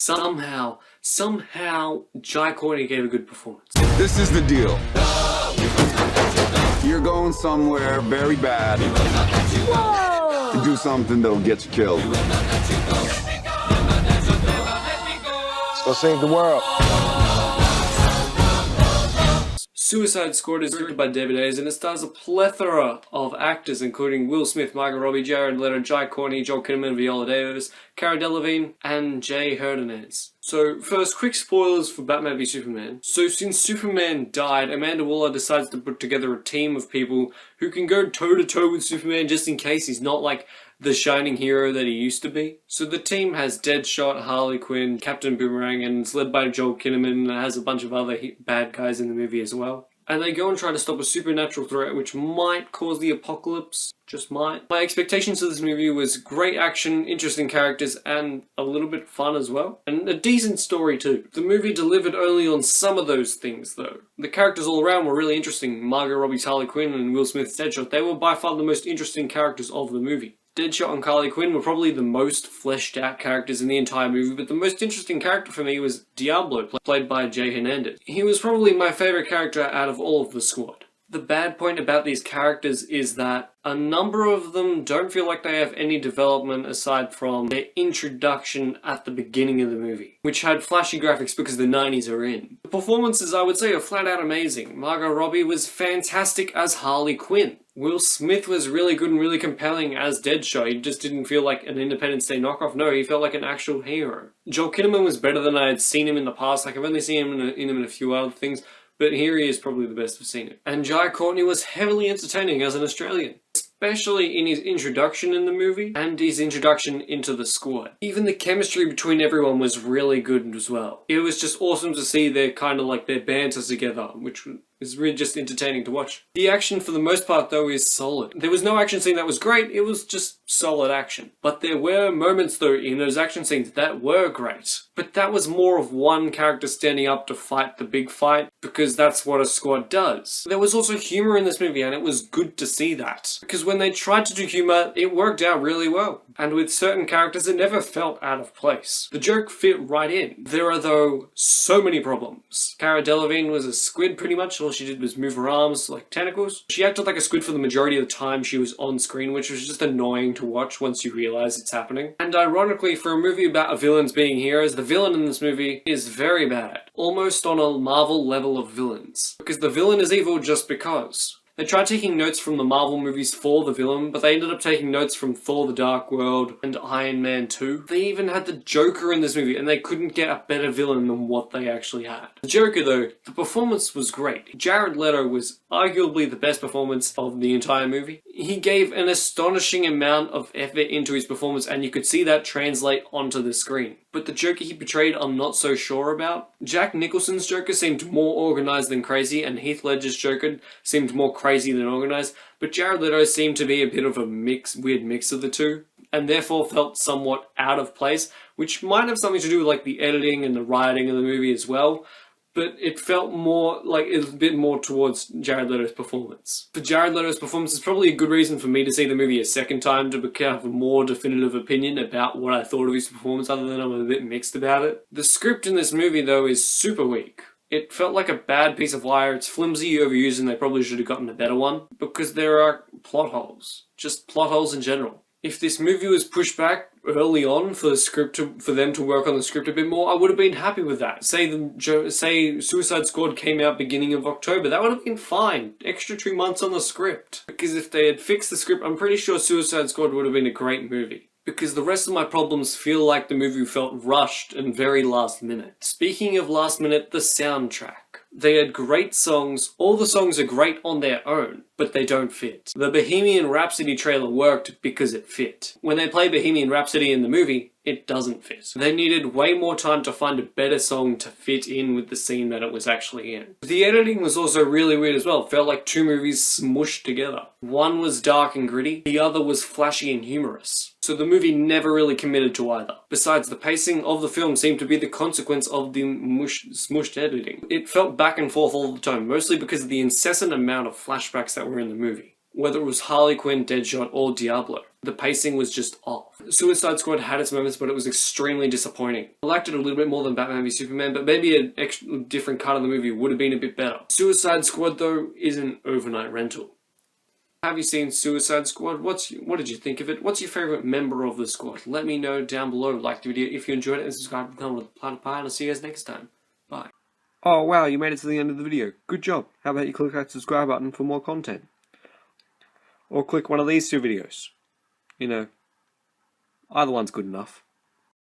Somehow, Jai Courtney gave a good performance. This is the deal. You're going somewhere very bad. Whoa! To do something that'll get you killed. Let's go save the world. Suicide Squad is directed by David Ayers and it stars a plethora of actors including Will Smith, Margot Robbie, Jared Leto, Jai Courtney, Joel Kinnaman, Viola Davis, Cara Delevingne, and Jay Hernandez. So first, quick spoilers for Batman v Superman. So since Superman died, Amanda Waller decides to put together a team of people who can go toe-to-toe with Superman just in case he's not like the shining hero that he used to be. So the team has Deadshot, Harley Quinn, Captain Boomerang, and it's led by Joel Kinnaman and has a bunch of other bad guys in the movie as well. And they go and try to stop a supernatural threat which might cause the apocalypse. Just might. My expectations of this movie was great action, interesting characters, and a little bit fun as well. And a decent story too. The movie delivered only on some of those things though. The characters all around were really interesting. Margot Robbie's Harley Quinn and Will Smith's Deadshot, they were by far the most interesting characters of the movie. Deadshot and Harley Quinn were probably the most fleshed out characters in the entire movie, but the most interesting character for me was Diablo, played by Jay Hernandez. He was probably my favourite character out of all of the squad. The bad point about these characters is that a number of them don't feel like they have any development aside from their introduction at the beginning of the movie, which had flashy graphics because the 90s are in. The performances, I would say, are flat out amazing. Margot Robbie was fantastic as Harley Quinn. Will Smith was really good and really compelling as Deadshot. He just didn't feel like an Independence Day knockoff. No, he felt like an actual hero. Joel Kinnaman was better than I had seen him in the past. Like, I've only seen him in a few other things, but here he is probably the best I've seen him. And Jai Courtney was heavily entertaining as an Australian, especially in his introduction in the movie and his introduction into the squad. Even the chemistry between everyone was really good as well. It was just awesome to see their kind of like their banter together, which is really just entertaining to watch. The action for the most part though is solid. There was no action scene that was great, it was just solid action. But there were moments though in those action scenes that were great. But that was more of one character standing up to fight the big fight, because that's what a squad does. There was also humor in this movie and it was good to see that. Because when they tried to do humor, it worked out really well. And with certain characters, it never felt out of place. The joke fit right in. There are though so many problems. Cara Delevingne was a squid pretty much. All she did was move her arms like tentacles. She acted like a squid for the majority of the time she was on screen, which was just annoying to watch once you realize it's happening. And ironically, for a movie about villains being heroes, the villain in this movie is very bad. Almost on a Marvel level of villains. Because the villain is evil just because. They tried taking notes from the Marvel movies for the villain, but they ended up taking notes from Thor: The Dark World and Iron Man 2. They even had the Joker in this movie, and they couldn't get a better villain than what they actually had. The Joker though, the performance was great. Jared Leto was arguably the best performance of the entire movie. He gave an astonishing amount of effort into his performance, and you could see that translate onto the screen. But the Joker he portrayed, I'm not so sure about. Jack Nicholson's Joker seemed more organised than crazy, and Heath Ledger's Joker seemed more crazy than organised, but Jared Leto seemed to be a bit of a weird mix of the two, and therefore felt somewhat out of place, which might have something to do with like the editing and the writing of the movie as well. But it felt more like it was a bit more towards Jared Leto's performance. For Jared Leto's performance is probably a good reason for me to see the movie a second time to have a more definitive opinion about what I thought of his performance, other than I'm a bit mixed about it. The script in this movie though is super weak. It felt like a bad piece of wire. It's flimsy, overused, and they probably should have gotten a better one. Because there are plot holes. Just plot holes in general. If this movie was pushed back early on for them to work on the script a bit more, I would have been happy with that. Say Suicide Squad came out beginning of October, that would have been fine. Extra 2 months on the script. Because if they had fixed the script, I'm pretty sure Suicide Squad would have been a great movie. Because the rest of my problems feel like the movie felt rushed and very last minute. Speaking of last minute, the soundtrack. They had great songs. All the songs are great on their own, but they don't fit. The Bohemian Rhapsody trailer worked because it fit. When they play Bohemian Rhapsody in the movie, it doesn't fit. They needed way more time to find a better song to fit in with the scene that it was actually in. The editing was also really weird as well. It felt like two movies smushed together. One was dark and gritty, the other was flashy and humorous. So the movie never really committed to either. Besides, the pacing of the film seemed to be the consequence of the smushed editing. It felt back and forth all the time, mostly because of the incessant amount of flashbacks that were in the movie. Whether it was Harley Quinn, Deadshot, or Diablo. The pacing was just off. Suicide Squad had its moments, but it was extremely disappointing. I liked it a little bit more than Batman v Superman, but maybe a different cut of the movie would have been a bit better. Suicide Squad, though, is an overnight rental. Have you seen Suicide Squad? What did you think of it? What's your favourite member of the squad? Let me know down below. Like the video if you enjoyed it, and subscribe to the channel with the Planet Pie, and I'll see you guys next time. Bye. Oh wow, you made it to the end of the video. Good job. How about you click that subscribe button for more content? Or click one of these two videos. You know, either one's good enough.